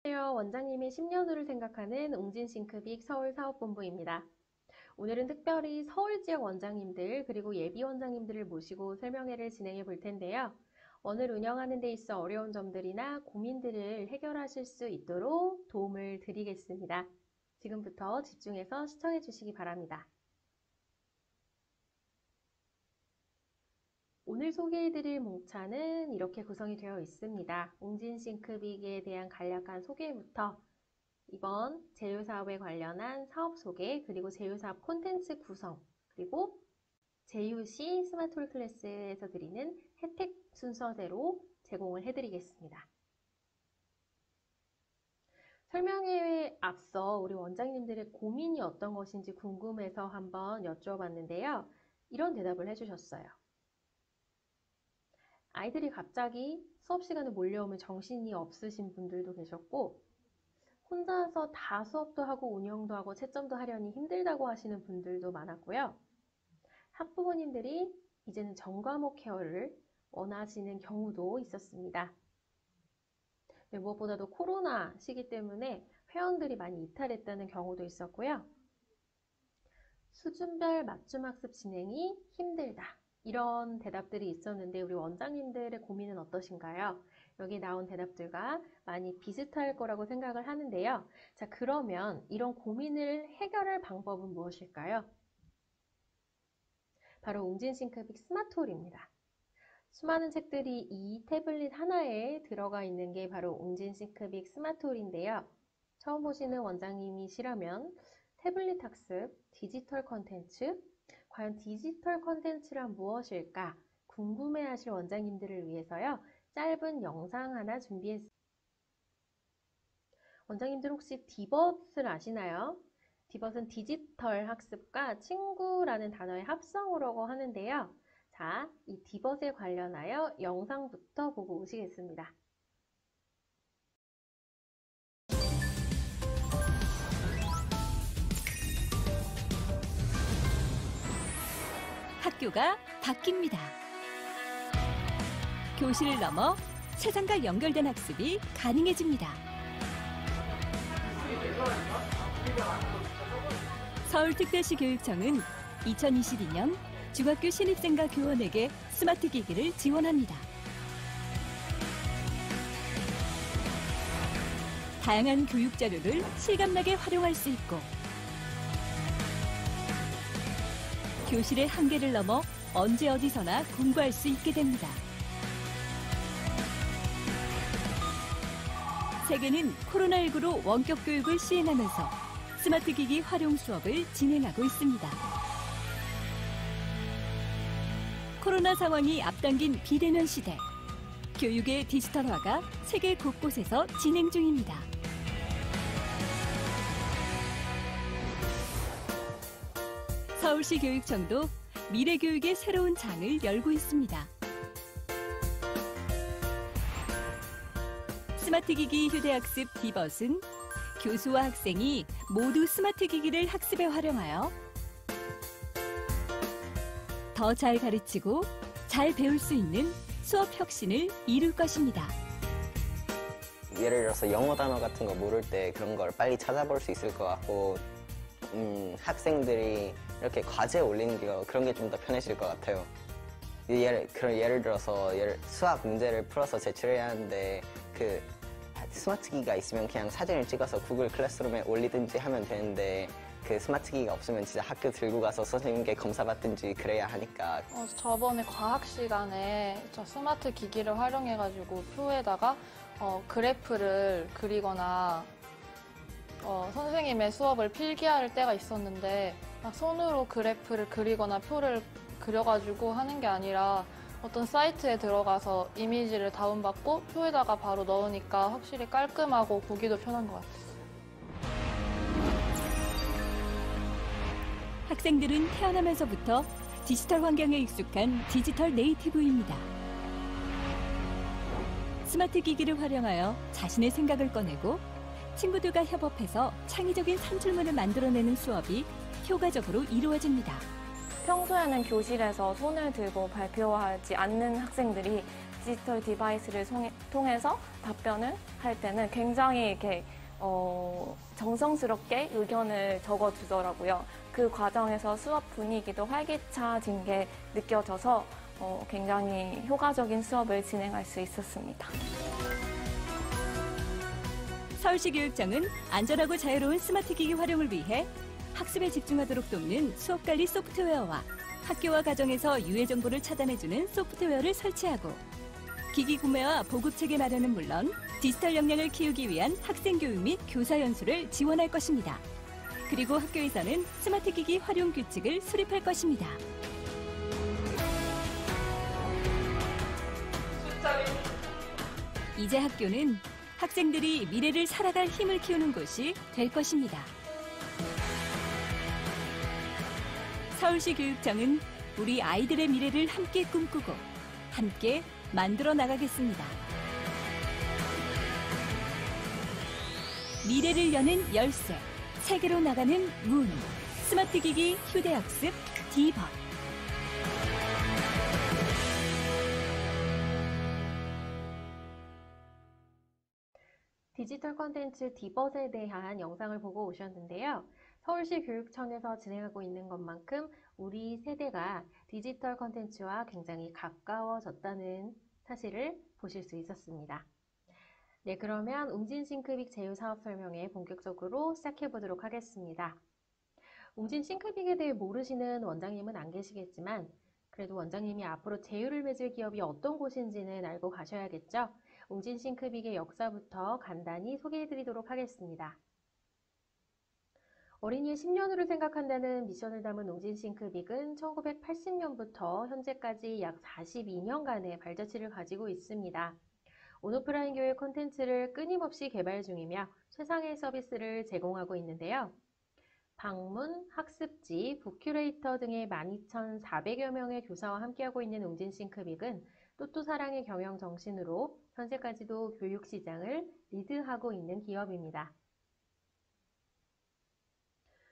안녕하세요. 원장님의 10년 후를 생각하는 웅진싱크빅 서울사업본부입니다. 오늘은 특별히 서울 지역 원장님들 그리고 예비 원장님들을 모시고 설명회를 진행해 볼 텐데요. 원을 운영하는 데 있어 어려운 점들이나 고민들을 해결하실 수 있도록 도움을 드리겠습니다. 지금부터 집중해서 시청해 주시기 바랍니다. 오늘 소개해드릴 몽차는 이렇게 구성이 되어 있습니다. 웅진싱크빅에 대한 간략한 소개부터 이번 제휴사업에 관련한 사업 소개, 그리고 제휴사업 콘텐츠 구성, 그리고 제휴시 스마트홀 클래스에서 드리는 혜택 순서대로 제공을 해드리겠습니다. 설명회에 앞서 우리 원장님들의 고민이 어떤 것인지 궁금해서 한번 여쭤봤는데요. 이런 대답을 해주셨어요. 아이들이 갑자기 수업 시간에 몰려오면 정신이 없으신 분들도 계셨고, 혼자서 다 수업도 하고 운영도 하고 채점도 하려니 힘들다고 하시는 분들도 많았고요. 학부모님들이 이제는 전과목 케어를 원하시는 경우도 있었습니다. 무엇보다도 코로나 시기 때문에 회원들이 많이 이탈했다는 경우도 있었고요. 수준별 맞춤학습 진행이 힘들다. 이런 대답들이 있었는데 우리 원장님들의 고민은 어떠신가요? 여기 나온 대답들과 많이 비슷할 거라고 생각을 하는데요. 자, 그러면 이런 고민을 해결할 방법은 무엇일까요? 바로 웅진싱크빅 스마트홀입니다. 수많은 책들이 이 태블릿 하나에 들어가 있는 게 바로 웅진싱크빅 스마트홀인데요. 처음 보시는 원장님이시라면 태블릿 학습, 디지털 컨텐츠, 과연 디지털 컨텐츠란 무엇일까 궁금해하실 원장님들을 위해서요. 짧은 영상 하나 준비했습니다. 원장님들 혹시 디벗을 아시나요? 디벗은 디지털 학습과 친구라는 단어의 합성어라고 하는데요. 자, 이 디벗에 관련하여 영상부터 보고 오시겠습니다. 학교가 바뀝니다. 교실을 넘어 세상과 연결된 학습이 가능해집니다. 서울특별시 교육청은 2022년 중학교 신입생과 교원에게 스마트 기기를 지원합니다. 다양한 교육 자료를 실감나게 활용할 수 있고 교실의 한계를 넘어 언제 어디서나 공부할 수 있게 됩니다. 세계는 코로나19로 원격 교육을 시행하면서 스마트 기기 활용 수업을 진행하고 있습니다. 코로나 상황이 앞당긴 비대면 시대, 교육의 디지털화가 세계 곳곳에서 진행 중입니다. 서울시 교육청도 미래교육의 새로운 장을 열고 있습니다. 스마트 기기 휴대학습 디벗은 교수와 학생이 모두 스마트 기기를 학습에 활용하여 더 잘 가르치고 잘 배울 수 있는 수업 혁신을 이룰 것입니다. 예를 들어서 영어 단어 같은 거 모를 때 그런 걸 빨리 찾아볼 수 있을 것 같고 학생들이 이렇게 과제 올리는 게 그런 게 좀 더 편해질 것 같아요. 예를 들어서 수학 문제를 풀어서 제출해야 하는데 그 스마트 기기가 있으면 그냥 사진을 찍어서 구글 클래스룸에 올리든지 하면 되는데 그 스마트 기기가 없으면 진짜 학교 들고 가서 선생님께 검사받든지 그래야 하니까. 저번에 과학 시간에 저 스마트 기기를 활용해가지고 표에다가 그래프를 그리거나 선생님의 수업을 필기할 때가 있었는데 막 손으로 그래프를 그리거나 표를 그려가지고 하는 게 아니라 어떤 사이트에 들어가서 이미지를 다운받고 표에다가 바로 넣으니까 확실히 깔끔하고 보기도 편한 것 같아요. 학생들은 태어나면서부터 디지털 환경에 익숙한 디지털 네이티브입니다. 스마트 기기를 활용하여 자신의 생각을 꺼내고 친구들과 협업해서 창의적인 산출물을 만들어내는 수업이 효과적으로 이루어집니다. 평소에는 교실에서 손을 들고 발표하지 않는 학생들이 디지털 디바이스를 통해서 답변을 할 때는 굉장히 이렇게 정성스럽게 의견을 적어주더라고요. 그 과정에서 수업 분위기도 활기차진 게 느껴져서 굉장히 효과적인 수업을 진행할 수 있었습니다. 서울시 교육청은 안전하고 자유로운 스마트 기기 활용을 위해 학습에 집중하도록 돕는 수업관리 소프트웨어와 학교와 가정에서 유해 정보를 차단해주는 소프트웨어를 설치하고 기기 구매와 보급 체계 마련은 물론 디지털 역량을 키우기 위한 학생 교육 및 교사 연수를 지원할 것입니다. 그리고 학교에서는 스마트 기기 활용 규칙을 수립할 것입니다. 이제 학교는 학생들이 미래를 살아갈 힘을 키우는 곳이 될 것입니다. 서울시 교육청은 우리 아이들의 미래를 함께 꿈꾸고 함께 만들어 나가겠습니다. 미래를 여는 열쇠, 세계로 나가는 문, 스마트 기기 휴대학습 디벗. 디지털 콘텐츠 디벗에 대한 영상을 보고 오셨는데요. 서울시 교육청에서 진행하고 있는 것만큼 우리 세대가 디지털 콘텐츠와 굉장히 가까워졌다는 사실을 보실 수 있었습니다. 네, 그러면 웅진 싱크빅 제휴 사업 설명회 본격적으로 시작해 보도록 하겠습니다. 웅진 싱크빅에 대해 모르시는 원장님은 안 계시겠지만 그래도 원장님이 앞으로 제휴를 맺을 기업이 어떤 곳인지는 알고 가셔야겠죠? 웅진 싱크빅의 역사부터 간단히 소개해 드리도록 하겠습니다. 어린이의 10년후를 생각한다는 미션을 담은 웅진 싱크빅은 1980년부터 현재까지 약 42년간의 발자취를 가지고 있습니다. 온오프라인 교육 콘텐츠를 끊임없이 개발 중이며 최상의 서비스를 제공하고 있는데요. 방문, 학습지, 북큐레이터 등의 12,400여 명의 교사와 함께하고 있는 웅진 싱크빅은 또또사랑의 경영 정신으로 현재까지도 교육 시장을 리드하고 있는 기업입니다.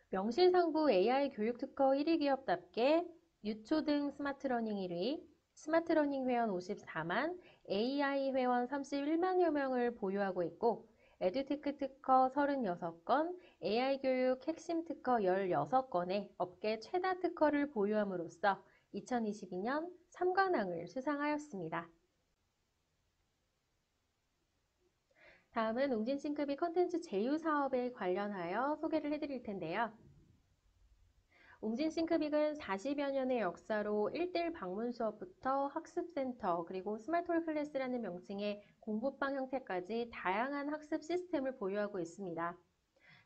명실상부 AI 교육 특허 1위 기업답게 유초등 스마트러닝 1위, 스마트러닝 회원 54만, AI 회원 31만여 명을 보유하고 있고 에듀테크 특허 36건, AI 교육 핵심 특허 16건의 업계 최다 특허를 보유함으로써 2022년 3관왕을 수상하였습니다. 다음은 웅진 싱크빅 컨텐츠 제휴 사업에 관련하여 소개를 해드릴 텐데요. 웅진 싱크빅은 40여 년의 역사로 1:1 방문 수업부터 학습센터 그리고 스마트홀 클래스라는 명칭의 공부방 형태까지 다양한 학습 시스템을 보유하고 있습니다.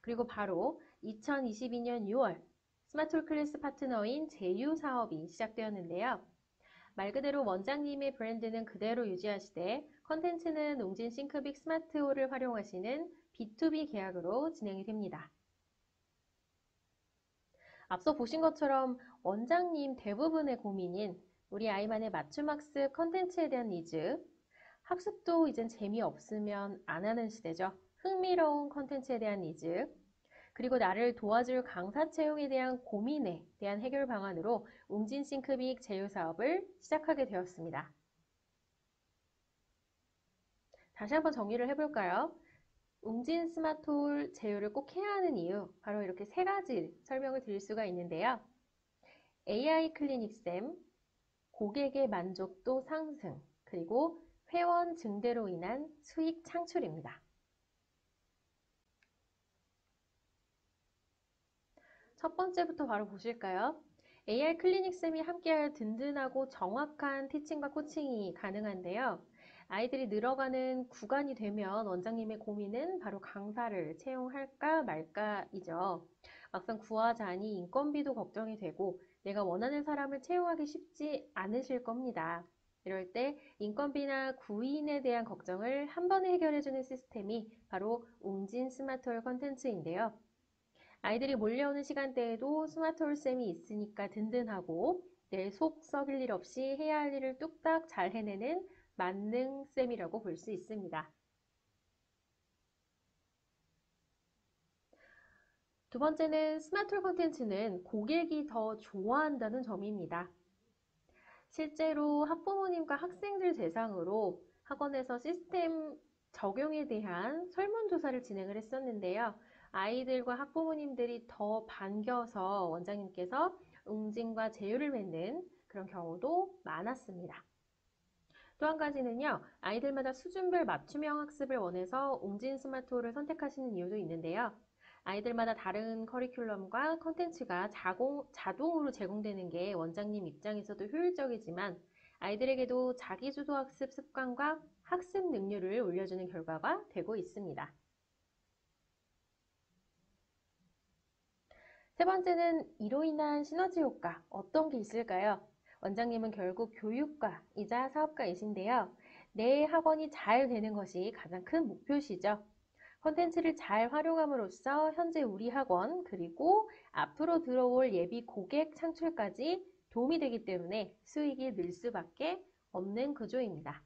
그리고 바로 2022년 6월 스마트홀 클래스 파트너인 제휴 사업이 시작되었는데요. 말 그대로 원장님의 브랜드는 그대로 유지하시되 컨텐츠는 웅진 싱크빅 스마트홀을 활용하시는 B2B 계약으로 진행이 됩니다. 앞서 보신 것처럼 원장님 대부분의 고민인 우리 아이만의 맞춤학습 컨텐츠에 대한 니즈, 학습도 이젠 재미없으면 안 하는 시대죠. 흥미로운 컨텐츠에 대한 니즈, 그리고 나를 도와줄 강사 채용에 대한 고민에 대한 해결 방안으로 웅진 싱크빅 제휴 사업을 시작하게 되었습니다. 다시 한번 정리를 해볼까요? 웅진 스마트홀 제휴를 꼭 해야 하는 이유, 바로 이렇게 세 가지 설명을 드릴 수가 있는데요. AI 클리닉쌤, 고객의 만족도 상승, 그리고 회원 증대로 인한 수익 창출입니다. 첫 번째부터 바로 보실까요? AI 클리닉쌤이 함께할 든든하고 정확한 티칭과 코칭이 가능한데요. 아이들이 늘어가는 구간이 되면 원장님의 고민은 바로 강사를 채용할까 말까이죠. 막상 구하자니 인건비도 걱정이 되고 내가 원하는 사람을 채용하기 쉽지 않으실 겁니다. 이럴 때 인건비나 구인에 대한 걱정을 한 번에 해결해주는 시스템이 바로 웅진 스마트홀 컨텐츠인데요. 아이들이 몰려오는 시간대에도 스마트홀 쌤이 있으니까 든든하고 내 속 썩일 일 없이 해야 할 일을 뚝딱 잘 해내는 만능쌤이라고 볼 수 있습니다. 두 번째는 스마트홀 콘텐츠는 고객이 더 좋아한다는 점입니다. 실제로 학부모님과 학생들 대상으로 학원에서 시스템 적용에 대한 설문조사를 진행을 했었는데요. 아이들과 학부모님들이 더 반겨서 원장님께서 웅진과 제휴를 맺는 그런 경우도 많았습니다. 또 한 가지는요, 아이들마다 수준별 맞춤형 학습을 원해서 웅진 스마트홀을 선택하시는 이유도 있는데요. 아이들마다 다른 커리큘럼과 컨텐츠가 자동으로 제공되는 게 원장님 입장에서도 효율적이지만 아이들에게도 자기주도 학습 습관과 학습 능률을 올려주는 결과가 되고 있습니다. 세 번째는 이로 인한 시너지 효과, 어떤 게 있을까요? 원장님은 결국 교육가이자 사업가이신데요. 내 학원이 잘 되는 것이 가장 큰 목표시죠. 콘텐츠를 잘 활용함으로써 현재 우리 학원 그리고 앞으로 들어올 예비 고객 창출까지 도움이 되기 때문에 수익이 늘 수밖에 없는 구조입니다.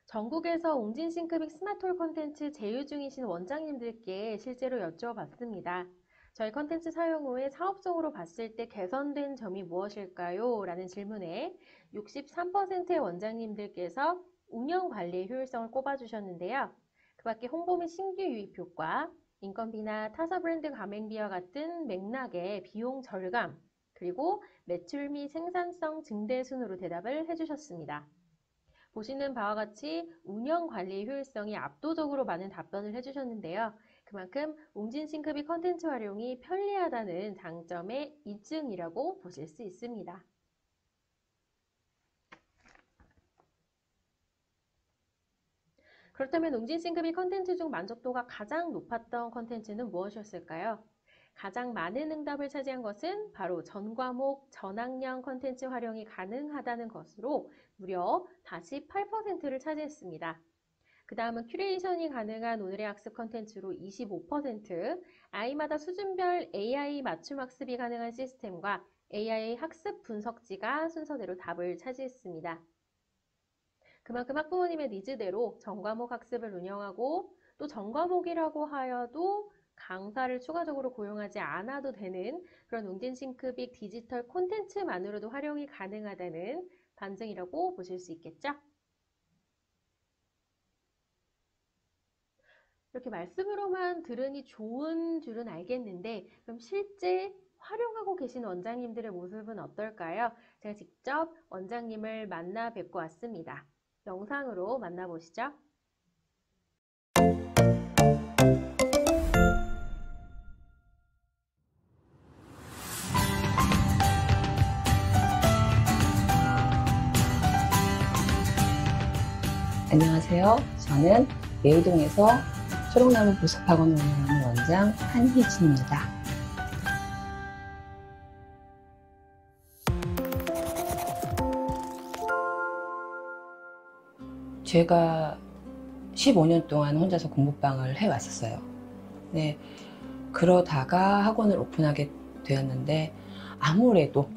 전국에서 웅진 싱크빅 스마트홀 콘텐츠 제휴 중이신 원장님들께 실제로 여쭤봤습니다. 저희 콘텐츠 사용 후에 사업적으로 봤을 때 개선된 점이 무엇일까요? 라는 질문에 63%의 원장님들께서 운영 관리의 효율성을 꼽아주셨는데요. 그 밖에 홍보 및 신규 유입 효과, 인건비나 타사 브랜드 가맹비와 같은 맥락의 비용 절감, 그리고 매출 및 생산성 증대 순으로 대답을 해주셨습니다. 보시는 바와 같이 운영 관리의 효율성이 압도적으로 많은 답변을 해주셨는데요. 그만큼 웅진 싱크빅 컨텐츠 활용이 편리하다는 장점의 입증이라고 보실 수 있습니다. 그렇다면 웅진 싱크빅 컨텐츠 중 만족도가 가장 높았던 컨텐츠는 무엇이었을까요? 가장 많은 응답을 차지한 것은 바로 전 과목, 전 학년 컨텐츠 활용이 가능하다는 것으로 무려 48%를 차지했습니다. 그 다음은 큐레이션이 가능한 오늘의 학습 컨텐츠로 25%, 아이마다 수준별 AI 맞춤 학습이 가능한 시스템과 AI 학습 분석지가 순서대로 답을 차지했습니다. 그만큼 학부모님의 니즈대로 전과목 학습을 운영하고 또 전과목이라고 하여도 강사를 추가적으로 고용하지 않아도 되는 그런 웅진 싱크빅 디지털 콘텐츠만으로도 활용이 가능하다는 반증이라고 보실 수 있겠죠? 이렇게 말씀으로만 들으니 좋은 줄은 알겠는데 그럼 실제 활용하고 계신 원장님들의 모습은 어떨까요? 제가 직접 원장님을 만나 뵙고 왔습니다. 영상으로 만나보시죠. 안녕하세요. 저는 예의동에서 초록나무 보습학원을 운영하는 원장 한희진입니다. 제가 15년 동안 혼자서 공부방을 해왔었어요. 네, 그러다가 학원을 오픈하게 되었는데 아무래도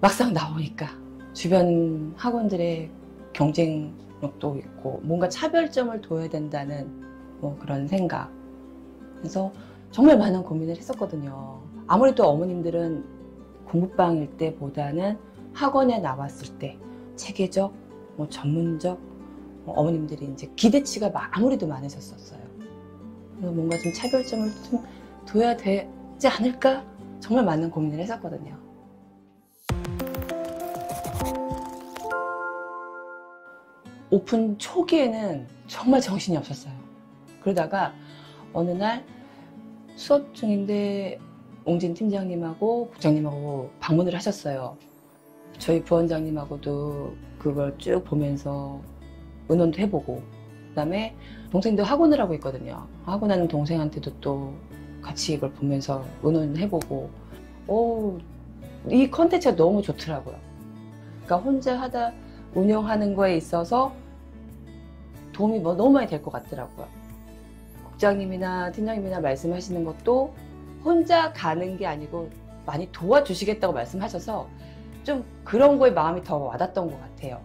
막상 나오니까 주변 학원들의 경쟁력도 있고 뭔가 차별점을 둬야 된다는 그런 생각. 그래서 정말 많은 고민을 했었거든요. 아무래도 어머님들은 공부방일 때보다는 학원에 나왔을 때 체계적, 전문적 어머님들이 이제 기대치가 아무래도 많으셨었어요. 그래서 뭔가 좀 차별점을 좀 둬야 되지 않을까? 정말 많은 고민을 했었거든요. 오픈 초기에는 정말 정신이 없었어요. 그러다가 어느 날 수업 중인데 웅진 팀장님하고 국장님하고 방문을 하셨어요. 저희 부원장님하고도 그걸 쭉 보면서 의논도 해보고, 그 다음에 동생도 학원을 하고 있거든요. 학원하는 동생한테도 또 같이 이걸 보면서 의논해보고, 이 컨텐츠가 너무 좋더라고요. 그러니까 혼자 운영하는 거에 있어서 도움이 너무 많이 될 것 같더라고요. 국장님이나 팀장님이나 말씀하시는 것도 혼자 가는 게 아니고 많이 도와주시겠다고 말씀하셔서 좀 그런 거에 마음이 더 와닿았던 것 같아요.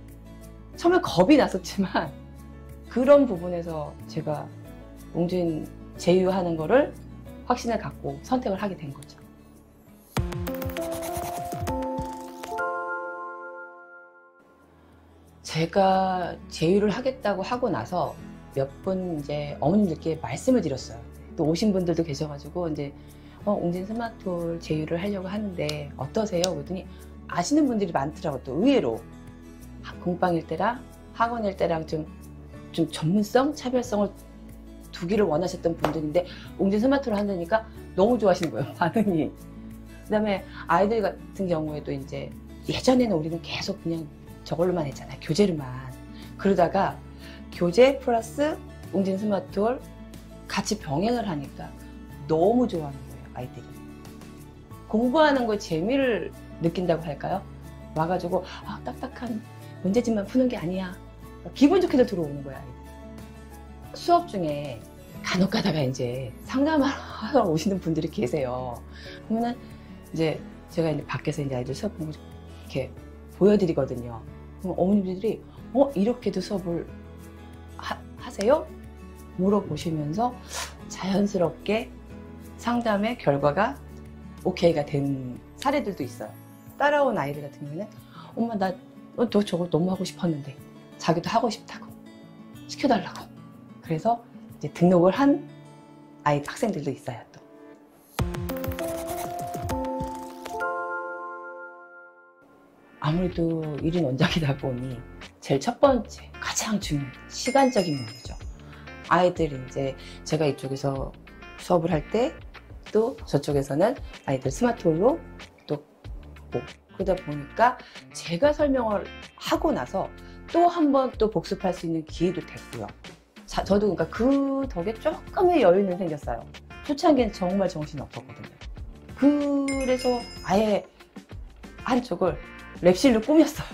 처음에 겁이 났었지만 그런 부분에서 제가 웅진 제휴하는 거를 확신을 갖고 선택을 하게 된 거죠. 제가 제휴를 하겠다고 하고 나서 몇 분 이제 어머님들께 말씀을 드렸어요. 또 오신 분들도 계셔가지고 이제 옹진 스마트홀 제휴를 하려고 하는데 어떠세요? 그랬더니 아시는 분들이 많더라고요. 또 의외로 공방일 때랑 학원일 때랑 좀 전문성, 차별성을 두기를 원하셨던 분들인데 옹진 스마트홀을 한다니까 너무 좋아하시는 거예요. 반응이. 그다음에 아이들 같은 경우에도 이제 예전에는 우리는 계속 그냥 저걸로만 했잖아요. 교재로만. 그러다가 교재 플러스 옹진 스마트홀 같이 병행을 하니까 너무 좋아하는 거예요. 아이들이. 공부하는 거에 재미를 느낀다고 할까요? 와가지고 딱딱한 문제집만 푸는 게 아니야. 기분 좋게도 들어오는 거야. 아이들. 수업 중에 간혹 가다가 이제 상담하러 오시는 분들이 계세요. 그러면은 이제 제가 이제 밖에서 이제 아이들 수업 보고 이렇게 보여드리거든요. 그럼 어머님들이 이렇게도 수업을 하세요? 물어보시면서 자연스럽게 상담의 결과가 오케이가 된 사례들도 있어요. 따라온 아이들 같은 경우에는 엄마 나 너 저거 너무 하고 싶었는데 자기도 하고 싶다고 시켜달라고. 그래서 이제 등록을 한 학생들도 있어요. 또. 아무래도 1인 원장이다 보니 제일 첫 번째 가장 중요한 시간적인 면이죠. 아이들 이제 제가 이쪽에서 수업을 할 때 또 저쪽에서는 아이들 스마트홀로 또 보고 그러다 보니까 제가 설명을 하고 나서 또 한 번 또 복습할 수 있는 기회도 됐고요. 저도 그러니까 그 덕에 조금의 여유는 생겼어요. 초창기엔 정말 정신이 없었거든요. 그래서 아예 한쪽을 랩실로 꾸몄어요.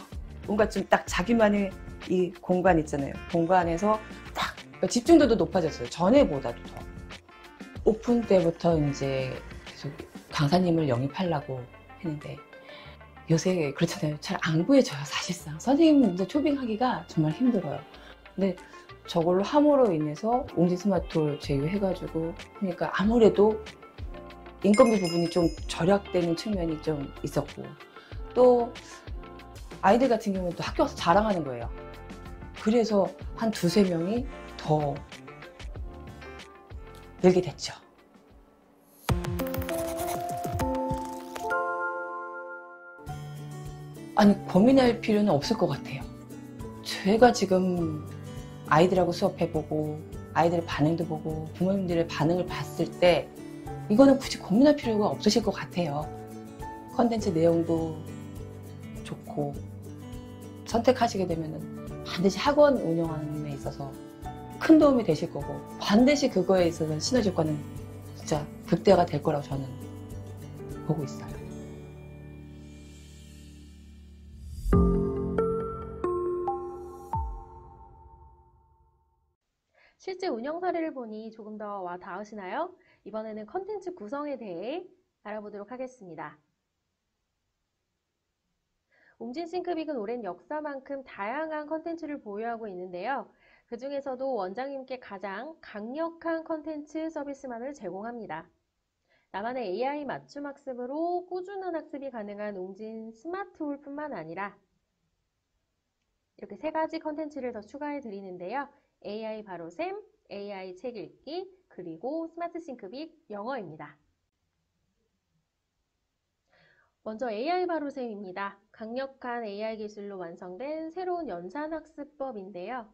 뭔가 좀 딱 자기만의 이 공간 있잖아요. 공간에서 딱 그러니까 집중도도 높아졌어요. 전에보다도 더. 오픈 때부터 이제 계속 강사님을 영입하려고 했는데 요새 그렇잖아요. 잘 안 구해져요. 사실상 선생님 이제 초빙하기가 정말 힘들어요. 근데 저걸로 함으로 인해서 옹진 스마트홀 제휴해가지고 그러니까 아무래도 인건비 부분이 좀 절약되는 측면이 좀 있었고 또 아이들 같은 경우는 또 학교 와서 자랑하는 거예요. 그래서 한 두세 명이 더 늘게 됐죠. 아니 고민할 필요는 없을 것 같아요. 제가 지금 아이들하고 수업해보고 아이들의 반응도 보고 부모님들의 반응을 봤을 때 이거는 굳이 고민할 필요가 없으실 것 같아요. 컨텐츠 내용도 좋고 선택하시게 되면 반드시 학원 운영하는 데 있어서 큰 도움이 되실 거고 반드시 그거에 있어서 시너지 효과는 진짜 극대화가 될 거라고 저는 보고 있어요. 실제 운영 사례를 보니 조금 더 와 닿으시나요? 이번에는 컨텐츠 구성에 대해 알아보도록 하겠습니다. 옹진 싱크빅은 오랜 역사만큼 다양한 컨텐츠를 보유하고 있는데요. 그 중에서도 원장님께 가장 강력한 컨텐츠 서비스만을 제공합니다. 나만의 AI 맞춤 학습으로 꾸준한 학습이 가능한 옹진 스마트홀뿐만 아니라 이렇게 세 가지 컨텐츠를 더 추가해 드리는데요. AI 바로샘, AI 책 읽기, 그리고 스마트 싱크빅 영어입니다. 먼저 AI 바로샘입니다. 강력한 AI 기술로 완성된 새로운 연산학습법인데요.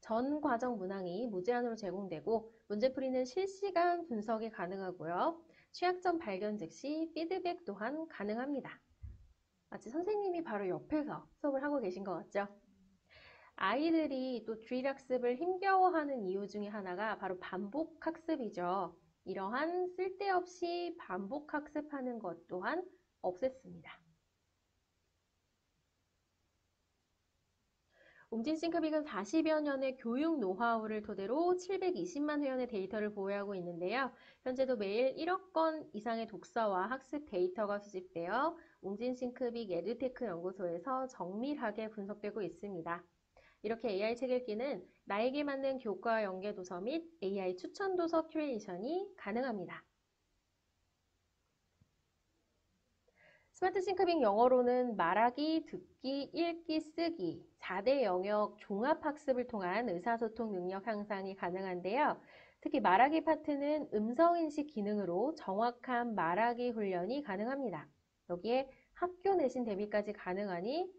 전 과정 문항이 무제한으로 제공되고 문제풀이는 실시간 분석이 가능하고요. 취약점 발견 즉시 피드백 또한 가능합니다. 마치 선생님이 바로 옆에서 수업을 하고 계신 것 같죠? 아이들이 또 주일 학습을 힘겨워하는 이유 중에 하나가 바로 반복 학습이죠. 이러한 쓸데없이 반복 학습하는 것 또한 없앴습니다. 옹진 싱크빅은 40여 년의 교육 노하우를 토대로 720만 회원의 데이터를 보유하고 있는데요. 현재도 매일 1억 건 이상의 독서와 학습 데이터가 수집되어 옹진 싱크빅 에듀테크 연구소에서 정밀하게 분석되고 있습니다. 이렇게 AI 책 읽기는 나에게 맞는 교과 연계 도서 및 AI 추천 도서 큐레이션이 가능합니다. 스마트 싱크빅 영어로는 말하기, 듣기, 읽기, 쓰기 4대 영역 종합학습을 통한 의사소통 능력 향상이 가능한데요. 특히 말하기 파트는 음성인식 기능으로 정확한 말하기 훈련이 가능합니다. 여기에 학교 내신 대비까지 가능하니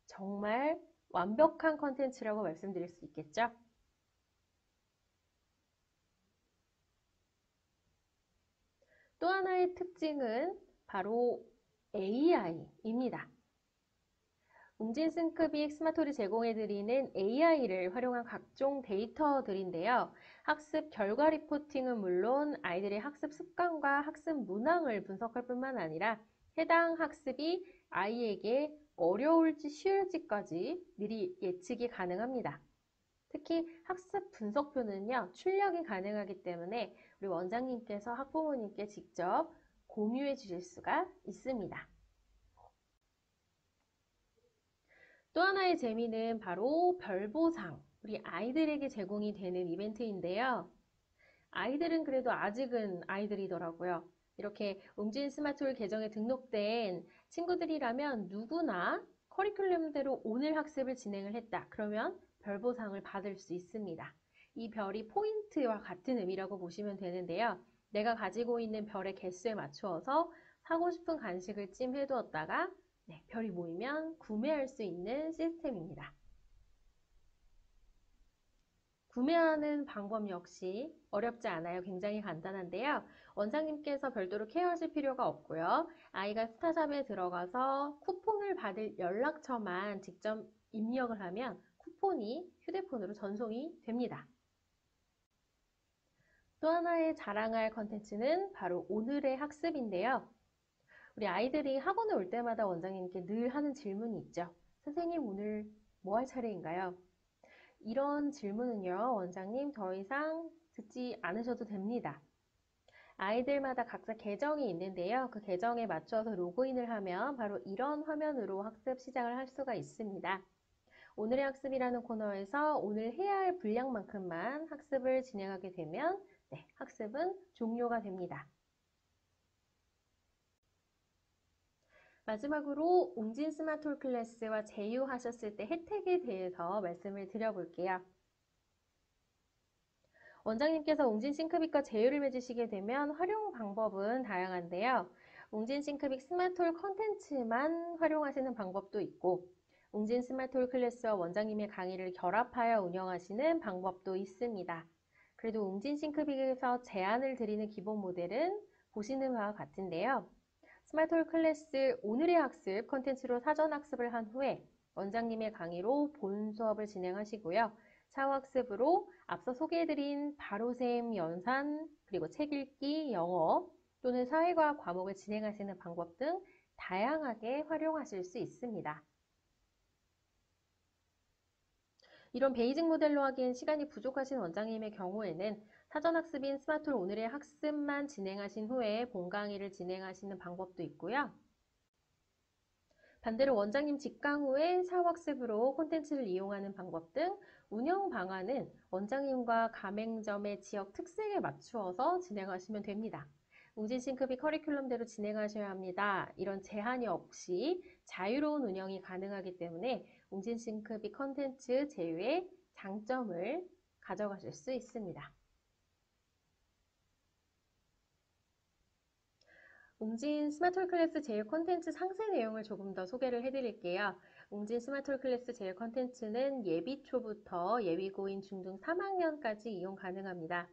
정말 완벽한 컨텐츠라고 말씀드릴 수 있겠죠. 또 하나의 특징은 바로 AI입니다. 웅진 싱크빅 스마토리 제공해드리는 AI를 활용한 각종 데이터들인데요. 학습 결과 리포팅은 물론 아이들의 학습 습관과 학습 문항을 분석할 뿐만 아니라 해당 학습이 아이에게 어려울지 쉬울지까지 미리 예측이 가능합니다. 특히 학습 분석표는요, 출력이 가능하기 때문에 우리 원장님께서 학부모님께 직접 공유해 주실 수가 있습니다. 또 하나의 재미는 바로 별보상, 우리 아이들에게 제공이 되는 이벤트인데요. 아이들은 그래도 아직은 아이들이더라고요. 이렇게 웅진 스마트홀 계정에 등록된 친구들이라면 누구나 커리큘럼대로 오늘 학습을 진행을 했다. 그러면 별보상을 받을 수 있습니다. 이 별이 포인트와 같은 의미라고 보시면 되는데요. 내가 가지고 있는 별의 개수에 맞추어서 사고 싶은 간식을 찜해두었다가 별이 모이면 구매할 수 있는 시스템입니다. 구매하는 방법 역시 어렵지 않아요. 굉장히 간단한데요. 원장님께서 별도로 케어하실 필요가 없고요. 아이가 스타샵에 들어가서 쿠폰을 받을 연락처만 직접 입력을 하면 쿠폰이 휴대폰으로 전송이 됩니다. 또 하나의 자랑할 컨텐츠는 바로 오늘의 학습인데요. 우리 아이들이 학원에 올 때마다 원장님께 늘 하는 질문이 있죠. 선생님, 오늘 뭐 할 차례인가요? 이런 질문은요, 원장님 더 이상 듣지 않으셔도 됩니다. 아이들마다 각자 계정이 있는데요. 그 계정에 맞춰서 로그인을 하면 바로 이런 화면으로 학습 시작을 할 수가 있습니다. 오늘의 학습이라는 코너에서 오늘 해야 할 분량만큼만 학습을 진행하게 되면 학습은 종료가 됩니다. 마지막으로 웅진 스마트홀 클래스와 제휴하셨을 때 혜택에 대해서 말씀을 드려볼게요. 원장님께서 웅진 싱크빅과 제휴를 맺으시게 되면 활용 방법은 다양한데요. 웅진 싱크빅 스마트홀 컨텐츠만 활용하시는 방법도 있고 웅진 스마트홀 클래스와 원장님의 강의를 결합하여 운영하시는 방법도 있습니다. 그래도 웅진 싱크빅에서 제안을 드리는 기본 모델은 보시는 바와 같은데요. 스마트홀 클래스 오늘의 학습 컨텐츠로 사전 학습을 한 후에 원장님의 강의로 본 수업을 진행하시고요. 사후 학습으로 앞서 소개해드린 바로셈 연산, 그리고 책 읽기, 영어 또는 사회과학 과목을 진행하시는 방법 등 다양하게 활용하실 수 있습니다. 이런 베이직 모델로 하기엔 시간이 부족하신 원장님의 경우에는 사전학습인 스마트홀 오늘의 학습만 진행하신 후에 본 강의를 진행하시는 방법도 있고요. 반대로 원장님 직강 후에 사후학습으로 콘텐츠를 이용하는 방법 등 운영 방안은 원장님과 가맹점의 지역 특색에 맞추어서 진행하시면 됩니다. 웅진 싱크빅 커리큘럼대로 진행하셔야 합니다. 이런 제한이 없이 자유로운 운영이 가능하기 때문에 웅진 싱크빅 컨텐츠 제휴의 장점을 가져가실 수 있습니다. 웅진 스마트홀 클래스 제휴 콘텐츠 상세 내용을 조금 더 소개를 해드릴게요. 웅진 스마트홀 클래스 제휴 콘텐츠는 예비 초부터 예비고인 중등 3학년까지 이용 가능합니다.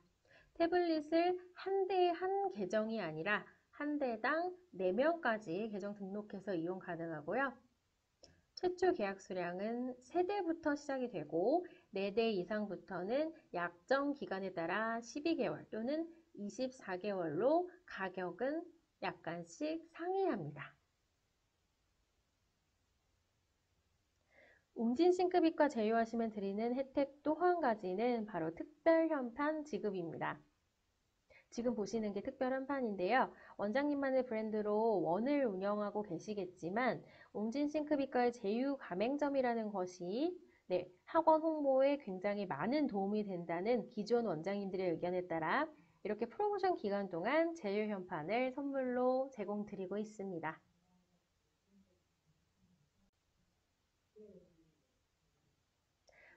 태블릿을 한 대에 한 계정이 아니라 한 대당 4명까지 계정 등록해서 이용 가능하고요. 최초 계약 수량은 3대부터 시작이 되고 4대 이상부터는 약정 기간에 따라 12개월 또는 24개월로 가격은 약간씩 상이합니다. 웅진 싱크빅과 제휴하시면 드리는 혜택 또 한 가지는 바로 특별 현판 지급입니다. 지금 보시는 게 특별 현판인데요. 원장님만의 브랜드로 원을 운영하고 계시겠지만 웅진 싱크빅과의 제휴 가맹점이라는 것이 학원 홍보에 굉장히 많은 도움이 된다는 기존 원장님들의 의견에 따라 이렇게 프로모션 기간 동안 제휴 현판을 선물로 제공드리고 있습니다.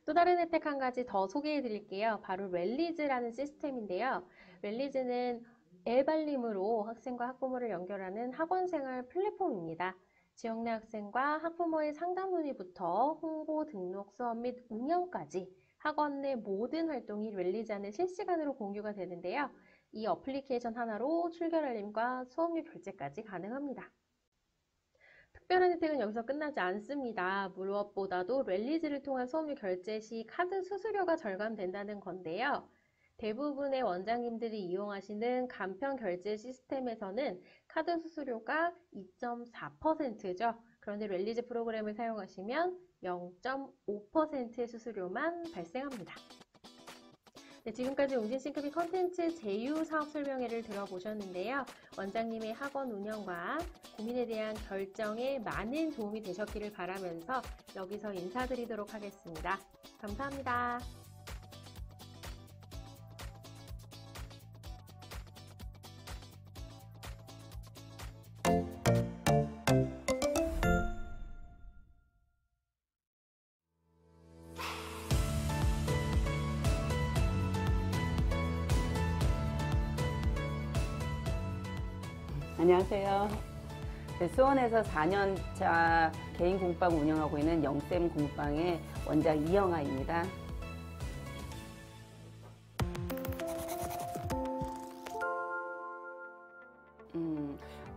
또 다른 혜택 한 가지 더 소개해 드릴게요. 바로 랠리즈라는 시스템인데요. 랠리즈는 엘발림으로 학생과 학부모를 연결하는 학원생활 플랫폼입니다. 지역 내 학생과 학부모의 상담 문의부터 홍보, 등록, 수업 및 운영까지 학원 내 모든 활동이 랠리즈 안에 실시간으로 공유가 되는데요. 이 어플리케이션 하나로 출결 알림과 수업료 결제까지 가능합니다. 특별한 혜택은 여기서 끝나지 않습니다. 무엇보다도 랠리즈를 통한 수업료 결제 시 카드 수수료가 절감된다는 건데요. 대부분의 원장님들이 이용하시는 간편 결제 시스템에서는 카드 수수료가 2.4%죠. 그런데 랠리즈 프로그램을 사용하시면 0.5%의 수수료만 발생합니다. 네, 지금까지 웅진싱크빅 컨텐츠 제휴 사업 설명회를 들어보셨는데요. 원장님의 학원 운영과 고민에 대한 결정에 많은 도움이 되셨기를 바라면서 여기서 인사드리도록 하겠습니다. 감사합니다. 안녕하세요. 수원에서 4년차 개인 공부방 운영하고 있는 영쌤 공부방의 원장 이영아입니다.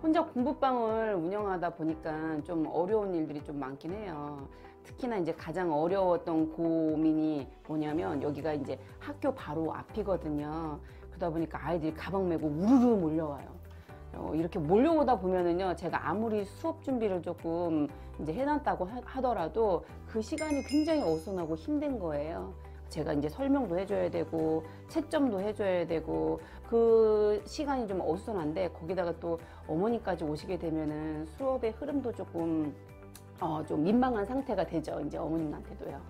혼자 공부방을 운영하다 보니까 좀 어려운 일들이 좀 많긴 해요. 특히나 이제 가장 어려웠던 고민이 뭐냐면 여기가 이제 학교 바로 앞이거든요. 그러다 보니까 아이들이 가방 메고 우르르 몰려와요. 이렇게 몰려오다 보면은요, 제가 아무리 수업 준비를 조금 이제 해놨다고 하더라도 그 시간이 굉장히 어수선하고 힘든 거예요. 제가 이제 설명도 해줘야 되고, 채점도 해줘야 되고, 그 시간이 좀 어수선한데, 거기다가 또 어머니까지 오시게 되면은 수업의 흐름도 조금, 좀 민망한 상태가 되죠. 이제 어머님한테도요.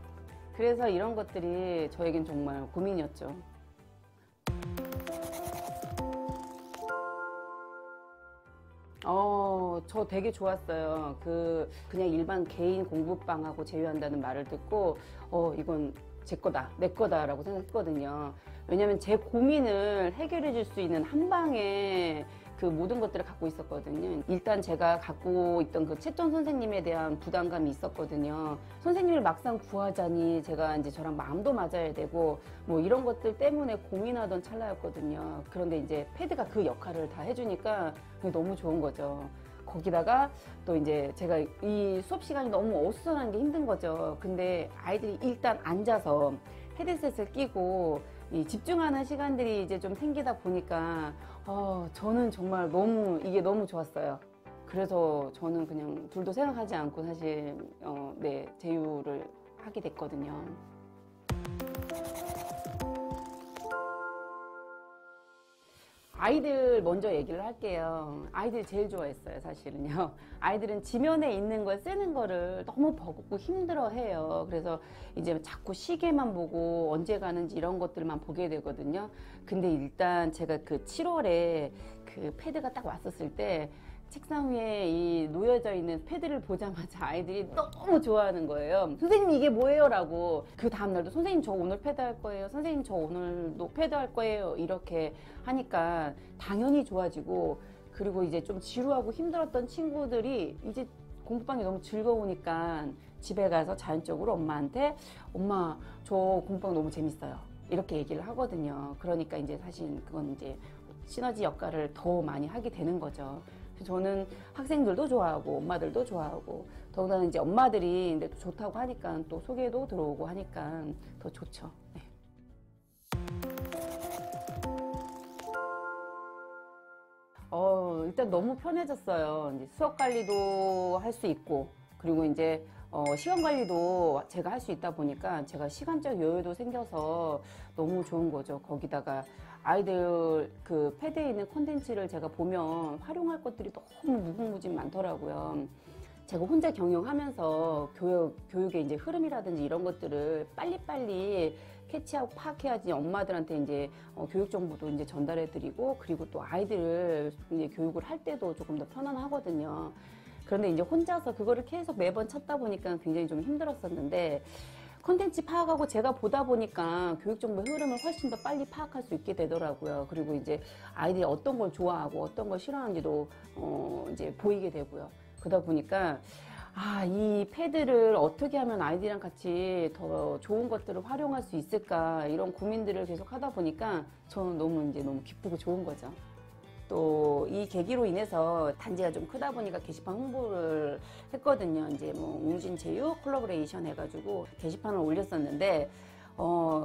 그래서 이런 것들이 저에겐 정말 고민이었죠. 저 되게 좋았어요. 그냥 일반 개인 공부방하고 제휴한다는 말을 듣고, 이건 제 거다, 내 거다라고 생각했거든요. 왜냐면 제 고민을 해결해 줄 수 있는 한 방에 그 모든 것들을 갖고 있었거든요. 일단 제가 갖고 있던 그 채점 선생님에 대한 부담감이 있었거든요. 선생님을 막상 구하자니 제가 이제 저랑 마음도 맞아야 되고 뭐 이런 것들 때문에 고민하던 찰나였거든요. 그런데 이제 패드가 그 역할을 다 해주니까 그게 너무 좋은 거죠. 거기다가 또 이제 제가 이 수업 시간이 너무 어수선한 게 힘든 거죠. 근데 아이들이 일단 앉아서 헤드셋을 끼고 이 집중하는 시간들이 이제 좀 생기다 보니까 저는 정말 이게 너무 좋았어요. 그래서 저는 그냥 둘도 생각하지 않고 사실 제휴를 하게 됐거든요. 아이들 먼저 얘기를 할게요. 아이들이 제일 좋아했어요, 사실은요. 아이들은 지면에 있는 걸 쓰는 거를 너무 버겁고 힘들어 해요. 그래서 이제 자꾸 시계만 보고 언제 가는지 이런 것들만 보게 되거든요. 근데 일단 제가 그 7월에 그 패드가 딱 왔었을 때 책상 위에 이 놓여져 있는 패드를 보자마자 아이들이 너무 좋아하는 거예요. 선생님 이게 뭐예요? 라고. 그 다음날도 선생님 저 오늘 패드 할 거예요. 선생님 저 오늘도 패드 할 거예요. 이렇게 하니까 당연히 좋아지고, 그리고 이제 좀 지루하고 힘들었던 친구들이 이제 공부방이 너무 즐거우니까 집에 가서 자연적으로 엄마한테 엄마 저 공부방 너무 재밌어요. 이렇게 얘기를 하거든요. 그러니까 이제 사실 그건 이제 시너지 역할을 더 많이 하게 되는 거죠. 저는 학생들도 좋아하고 엄마들도 좋아하고 더군다나 이제 엄마들이 근데 또 좋다고 하니까 또 소개도 들어오고 하니까 더 좋죠. 네. 일단 너무 편해졌어요. 이제 수업 관리도 할 수 있고, 그리고 이제 시간 관리도 제가 할 수 있다 보니까 제가 시간적 여유도 생겨서 너무 좋은 거죠. 거기다가 아이들 그 패드에 있는 콘텐츠를 제가 보면 활용할 것들이 너무 무궁무진 많더라고요. 제가 혼자 경영하면서 교육의 이제 흐름이라든지 이런 것들을 빨리빨리 캐치하고 파악해야지 엄마들한테 이제 교육 정보도 이제 전달해 드리고, 그리고 또 아이들을 이제 교육을 할 때도 조금 더 편안하거든요. 그런데 이제 혼자서 그거를 계속 매번 찾다 보니까 굉장히 좀 힘들었었는데, 콘텐츠 파악하고 제가 보다 보니까 교육 정보의 흐름을 훨씬 더 빨리 파악할 수 있게 되더라고요. 그리고 이제 아이들이 어떤 걸 좋아하고 어떤 걸 싫어하는지도 이제 보이게 되고요. 그러다 보니까 이 패드를 어떻게 하면 아이들이랑 같이 더 좋은 것들을 활용할 수 있을까 이런 고민들을 계속 하다 보니까 저는 너무 기쁘고 좋은 거죠. 또 이 계기로 인해서 단지가 좀 크다 보니까 게시판 홍보를 했거든요. 이제 뭐 웅진체육 콜라보레이션 해가지고 게시판을 올렸었는데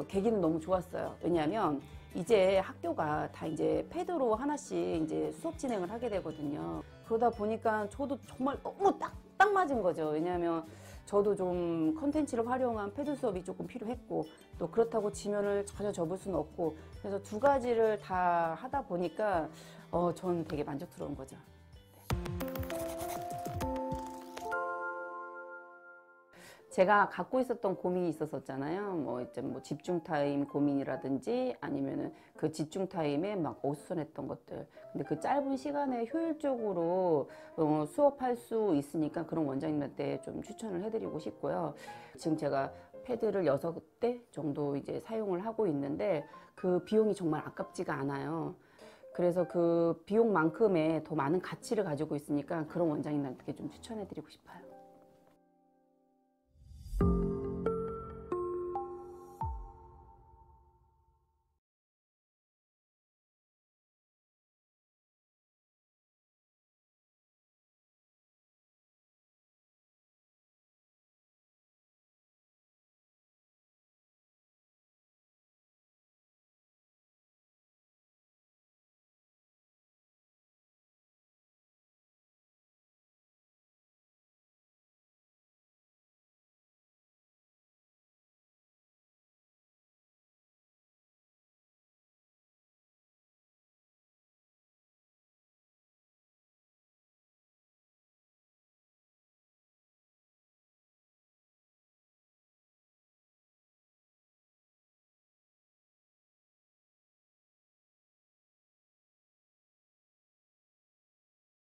계기는 너무 좋았어요. 왜냐하면 이제 학교가 다 이제 패드로 하나씩 이제 수업 진행을 하게 되거든요. 그러다 보니까 저도 정말 너무 딱 맞은 거죠. 왜냐하면 저도 좀 컨텐츠를 활용한 패드 수업이 조금 필요했고, 또 그렇다고 지면을 전혀 접을 수는 없고, 그래서 두 가지를 다 하다 보니까 저는 되게 만족스러운 거죠. 제가 갖고 있었던 고민이 있었잖아요. 뭐 집중 타임 고민이라든지 아니면은 그 집중 타임에 막 어수선했던 것들. 근데 그 짧은 시간에 효율적으로 수업할 수 있으니까 그런 원장님한테 좀 추천을 해드리고 싶고요. 지금 제가 패드를 6대 정도 이제 사용을 하고 있는데 그 비용이 정말 아깝지가 않아요. 그래서 그 비용만큼의 더 많은 가치를 가지고 있으니까 그런 원장님한테 좀 추천해드리고 싶어요.